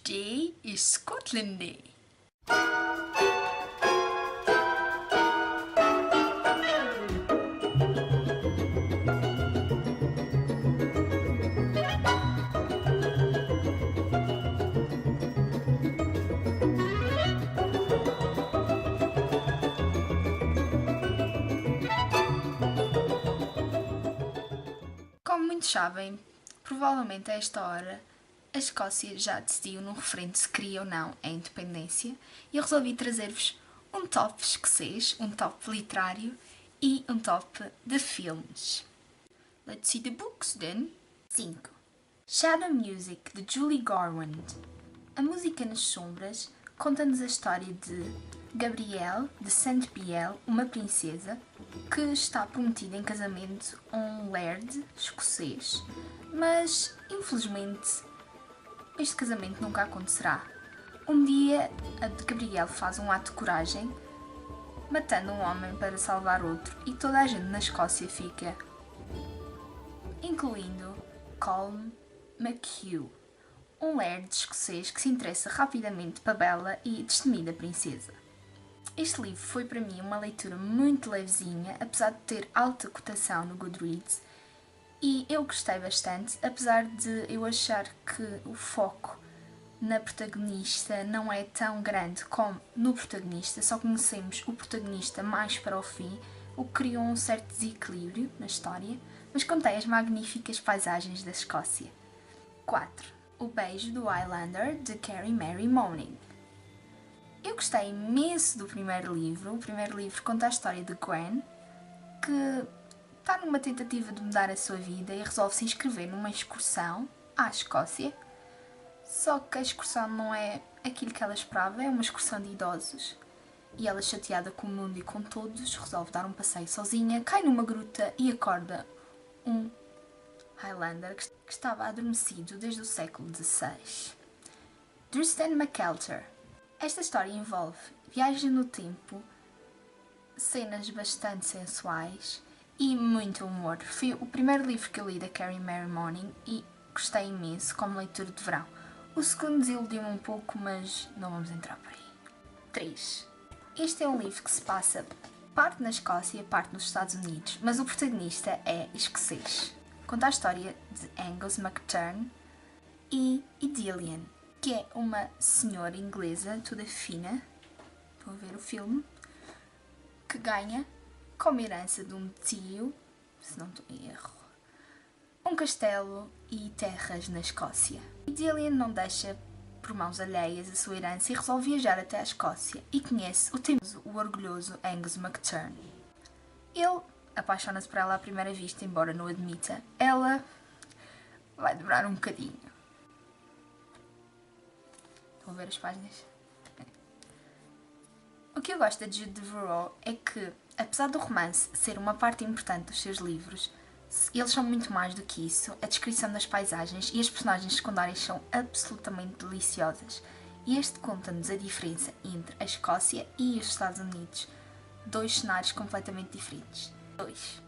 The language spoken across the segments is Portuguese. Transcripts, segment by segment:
Day is Scotland Day. Como muitos sabem, provavelmente a esta hora a Escócia já decidiu num referendo se queria ou não a independência e eu resolvi trazer-vos um top escocês, um top literário e um top de filmes. Let's see the books then. 5. Shadow Music, de Julie Garland. A música nas sombras conta-nos a história de Gabrielle de Saint-Piel, uma princesa, que está prometida em casamento a um laird escocês, mas infelizmente este casamento nunca acontecerá. Um dia, a Gabrielle faz um ato de coragem, matando um homem para salvar outro, e toda a gente na Escócia fica, incluindo Colm McHugh, um laird escocês que se interessa rapidamente pela bela e destemida princesa. Este livro foi para mim uma leitura muito levezinha, apesar de ter alta cotação no Goodreads, e eu gostei bastante, apesar de eu achar que o foco na protagonista não é tão grande como no protagonista, só conhecemos o protagonista mais para o fim, o que criou um certo desequilíbrio na história, mas contém as magníficas paisagens da Escócia. 4. O Beijo do Highlander, de Carrie Mary Moning. Eu gostei imenso do primeiro livro. O primeiro livro conta a história de Gwen, que está numa tentativa de mudar a sua vida e resolve se inscrever numa excursão à Escócia. Só que a excursão não é aquilo que ela esperava, é uma excursão de idosos. E ela, chateada com o mundo e com todos, resolve dar um passeio sozinha, cai numa gruta e acorda um Highlander que estava adormecido desde o século XVI. Tristan McAllister. Esta história envolve viagem no tempo, cenas bastante sensuais e muito humor. Foi o primeiro livro que eu li da Carrie Mary Moning e gostei imenso como leitura de verão. O segundo desiludiu-me um pouco, mas não vamos entrar por aí. 3. Este é um livro que se passa parte na Escócia e parte nos Estados Unidos, mas o protagonista é escocês. Conta a história de Angus MacTurn e Idillian, que é uma senhora inglesa toda fina, estão a ver o filme, que ganha como herança de um tio, se não estou em erro, um castelo e terras na Escócia. Idillian não deixa por mãos alheias a sua herança e resolve viajar até à Escócia e conhece o teimoso, o orgulhoso Angus MacTurn. Ele apaixona-se por ela à primeira vista, embora não admita. Ela vai demorar um bocadinho. Estão a ver as páginas? O que eu gosto da Jude Deveraux é que, apesar do romance ser uma parte importante dos seus livros, eles são muito mais do que isso. A descrição das paisagens e as personagens secundárias são absolutamente deliciosas. E este conta-nos a diferença entre a Escócia e os Estados Unidos, dois cenários completamente diferentes. 2.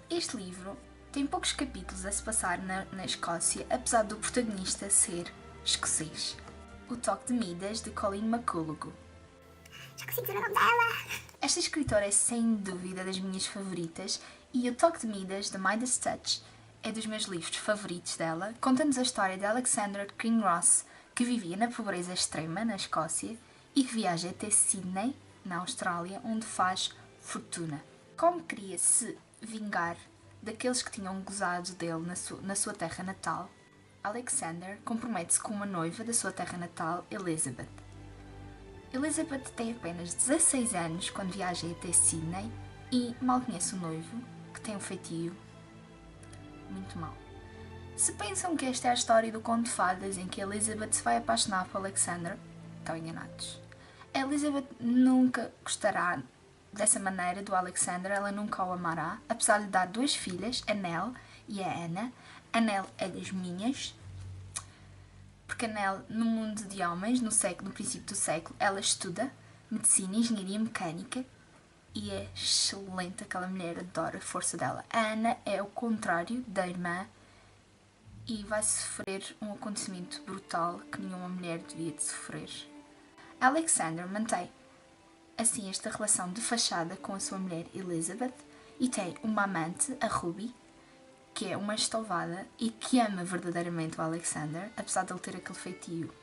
Este livro tem poucos capítulos a se passar na Escócia, apesar do protagonista ser escocês. O Toque de Midas, de Colleen McCullough. Já consigo dizer o nome dela! Esta escritora é sem dúvida das minhas favoritas e O Toque de Midas, de Midas Touch, é dos meus livros favoritos dela. Conta-nos a história de Alexander Kinross, que vivia na pobreza extrema na Escócia e que viaja até Sydney, na Austrália, onde faz fortuna. Como queria se vingar daqueles que tinham gozado dele na sua terra natal, Alexander compromete-se com uma noiva da sua terra natal, Elizabeth. Elizabeth tem apenas 16 anos quando viaja até Sydney e mal conhece o noivo, que tem um feitio muito mau. Se pensam que esta é a história do conto de fadas em que Elizabeth se vai apaixonar por Alexander, estão enganados. A Elizabeth nunca gostará dessa maneira do Alexander, ela nunca o amará, apesar de lhe dar duas filhas, a Nell e a Anna. A Nell é das minhas, porque a Nell, no mundo de homens, no princípio do século, ela estuda medicina e engenharia mecânica e é excelente, aquela mulher, adora a força dela. A Anna é o contrário da irmã e vai sofrer um acontecimento brutal que nenhuma mulher devia de sofrer. Alexander mantém assim esta relação de fachada com a sua mulher Elizabeth e tem uma amante, a Ruby, que é uma estouvada e que ama verdadeiramente o Alexander, apesar de ele ter aquele feitio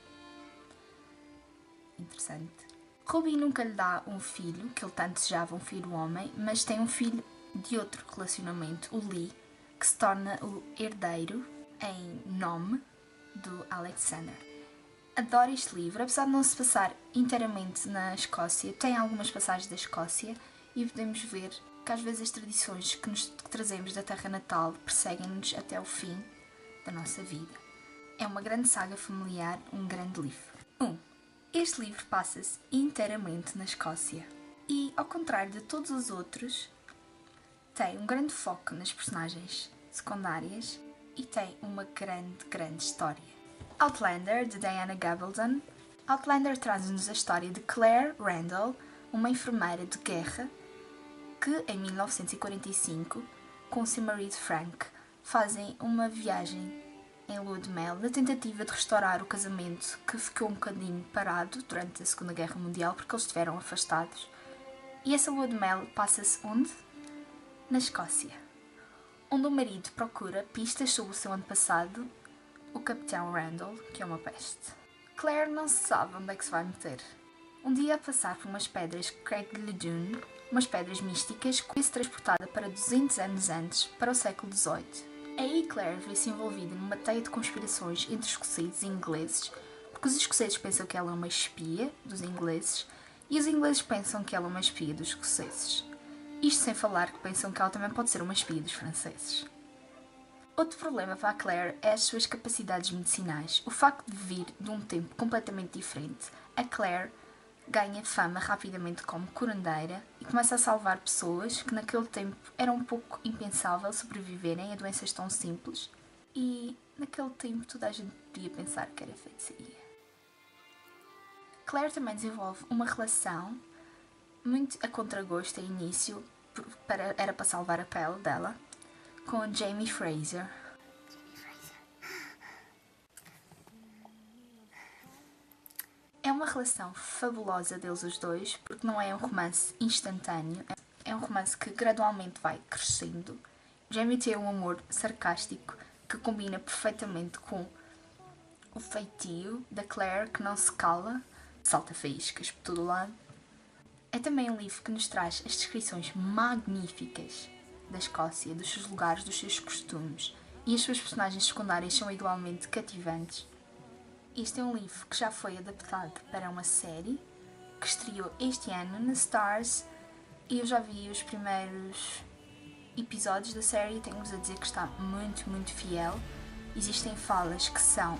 interessante. Ruby nunca lhe dá um filho, que ele tanto desejava, um filho homem, mas tem um filho de outro relacionamento, o Lee, que se torna o herdeiro em nome do Alexander. Adoro este livro, apesar de não se passar inteiramente na Escócia, tem algumas passagens da Escócia e podemos ver que às vezes as tradições que trazemos da terra natal perseguem-nos até o fim da nossa vida. É uma grande saga familiar, um grande livro. Este livro passa-se inteiramente na Escócia e, ao contrário de todos os outros, tem um grande foco nas personagens secundárias e tem uma grande história. Outlander, de Diana Gabaldon. Outlander traz-nos a história de Claire Randall, uma enfermeira de guerra que, em 1945, com seu marido Frank, fazem uma viagem em lua de mel na tentativa de restaurar o casamento que ficou um bocadinho parado durante a Segunda Guerra Mundial porque eles estiveram afastados. E essa lua de mel passa-se onde? Na Escócia, onde o marido procura pistas sobre o seu antepassado, o Capitão Randall, que é uma peste. Claire não se sabe onde é que se vai meter. Um dia, a passar por umas pedras Craigledown, umas pedras místicas, foi-se transportada para 200 anos antes, para o século XVIII. Aí Claire vê-se envolvida numa teia de conspirações entre escoceses e ingleses, porque os escoceses pensam que ela é uma espia dos ingleses e os ingleses pensam que ela é uma espia dos escoceses. Isto sem falar que pensam que ela também pode ser uma espia dos franceses. Outro problema para a Claire é as suas capacidades medicinais. O facto de vir de um tempo completamente diferente, a Claire ganha fama rapidamente como curandeira e começa a salvar pessoas que naquele tempo era um pouco impensável sobreviverem a doenças tão simples e naquele tempo toda a gente podia pensar que era feitiçaria. Claire também desenvolve uma relação muito a contragosto a início, era para salvar a pele dela, com Jamie Fraser. É uma relação fabulosa deles os dois, porque não é um romance instantâneo, é um romance que gradualmente vai crescendo. Jamie tem um humor sarcástico que combina perfeitamente com o feitio da Claire, que não se cala, salta faíscas por todo o lado. É também um livro que nos traz as descrições magníficas da Escócia, dos seus lugares, dos seus costumes, e as suas personagens secundárias são igualmente cativantes. Este é um livro que já foi adaptado para uma série que estreou este ano na Stars e eu já vi os primeiros episódios da série e tenho-vos a dizer que está muito fiel. Existem falas que são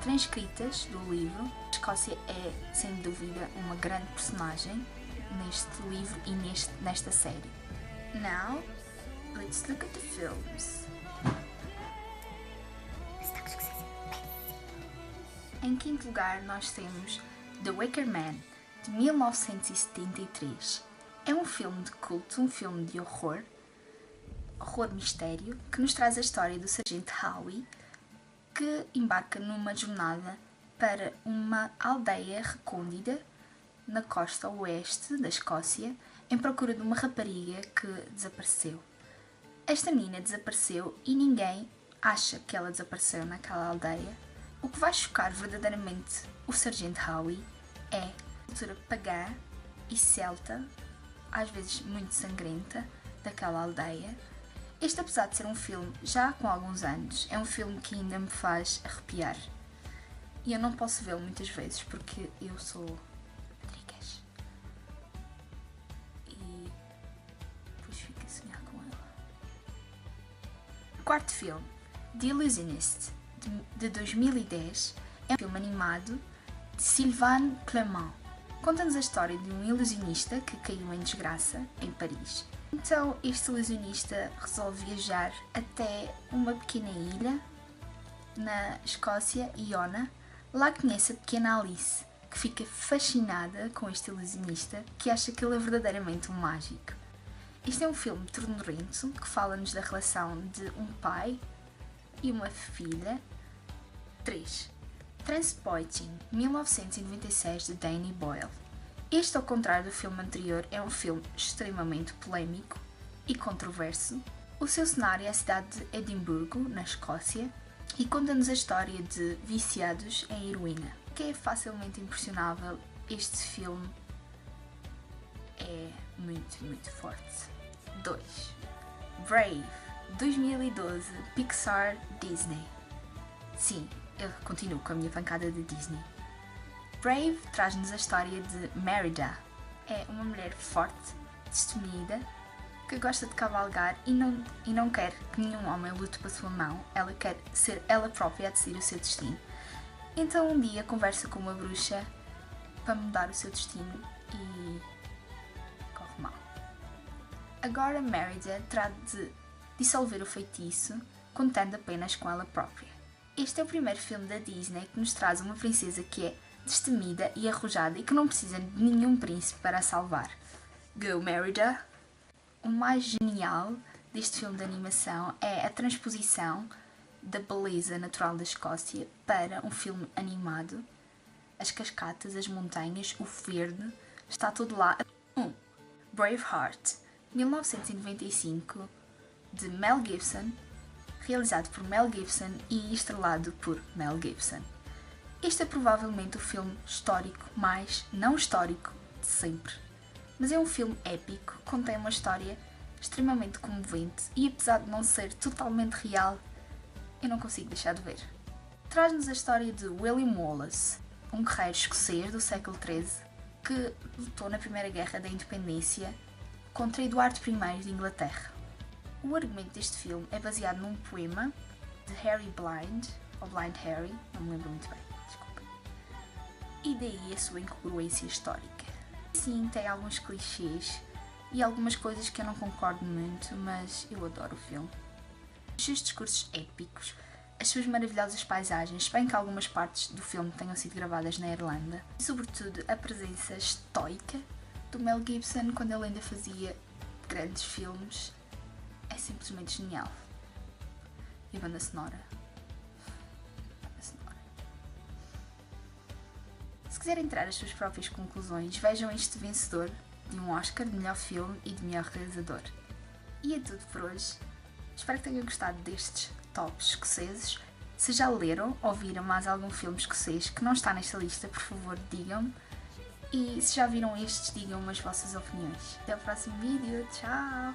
transcritas do livro. A Escócia é, sem dúvida, uma grande personagem neste livro e nesta série. Now, let's look at the films. Em quinto lugar, nós temos The Wicker Man, de 1973. É um filme de culto, um filme de horror mistério, que nos traz a história do Sargento Howie, que embarca numa jornada para uma aldeia recôndita na costa oeste da Escócia, em procura de uma rapariga que desapareceu. Esta menina desapareceu e ninguém acha que ela desapareceu naquela aldeia. O que vai chocar verdadeiramente o Sargento Howie é a cultura pagã e celta, às vezes muito sangrenta, daquela aldeia. Este, apesar de ser um filme já com alguns anos, é um filme que ainda me faz arrepiar. E eu não posso vê-lo muitas vezes porque eu sou Rodrigues. E depois fico a sonhar com ela. Quarto filme, The Illusionist, de 2010, é um filme animado de Sylvain Clément. Conta-nos a história de um ilusionista que caiu em desgraça em Paris. Então, este ilusionista resolve viajar até uma pequena ilha na Escócia, Iona. Lá conhece a pequena Alice, que fica fascinada com este ilusionista, que acha que ele é verdadeiramente um mágico. Este é um filme ternurento que fala-nos da relação de um pai e uma filha. 3. Trainspotting, 1996, de Danny Boyle. Este, ao contrário do filme anterior, é um filme extremamente polémico e controverso. O seu cenário é a cidade de Edimburgo, na Escócia, e conta-nos a história de viciados em heroína. Que é facilmente impressionável, este filme é muito forte. 2. Brave, 2012, Pixar Disney. Sim, eu continuo com a minha pancada de Disney. Brave traz-nos a história de Merida. É uma mulher forte, destemida, que gosta de cavalgar e não quer que nenhum homem lute pela sua mão. Ela quer ser ela própria a decidir o seu destino. Então um dia conversa com uma bruxa para mudar o seu destino e corre mal. Agora Merida trata de dissolver o feitiço, contando apenas com ela própria. Este é o primeiro filme da Disney que nos traz uma princesa que é destemida e arrojada e que não precisa de nenhum príncipe para a salvar. Go Merida! O mais genial deste filme de animação é a transposição da beleza natural da Escócia para um filme animado. As cascatas, as montanhas, o verde, está tudo lá. 1. Braveheart, 1995, de Mel Gibson, realizado por Mel Gibson e estrelado por Mel Gibson. Este é provavelmente o filme histórico mais não histórico de sempre. Mas é um filme épico, contém uma história extremamente comovente e, apesar de não ser totalmente real, eu não consigo deixar de ver. Traz-nos a história de William Wallace, um guerreiro escocês do século XIII que lutou na Primeira Guerra da Independência contra Eduardo I de Inglaterra. O argumento deste filme é baseado num poema de Harry Blind, ou Blind Harry, não me lembro muito bem, desculpa. E daí a sua incongruência histórica. Sim, tem alguns clichês e algumas coisas que eu não concordo muito, mas eu adoro o filme. Os seus discursos épicos, as suas maravilhosas paisagens, bem que algumas partes do filme tenham sido gravadas na Irlanda, e sobretudo a presença estoica do Mel Gibson quando ele ainda fazia grandes filmes, é simplesmente genial. E a banda sonora? Se quiserem tirar as suas próprias conclusões, vejam este vencedor de um Oscar de melhor filme e de melhor realizador. E é tudo por hoje. Espero que tenham gostado destes tops escoceses. Se já leram ou viram mais algum filme escocês que não está nesta lista, por favor digam-me. E se já viram estes, digam-me as vossas opiniões. Até o próximo vídeo. Tchau!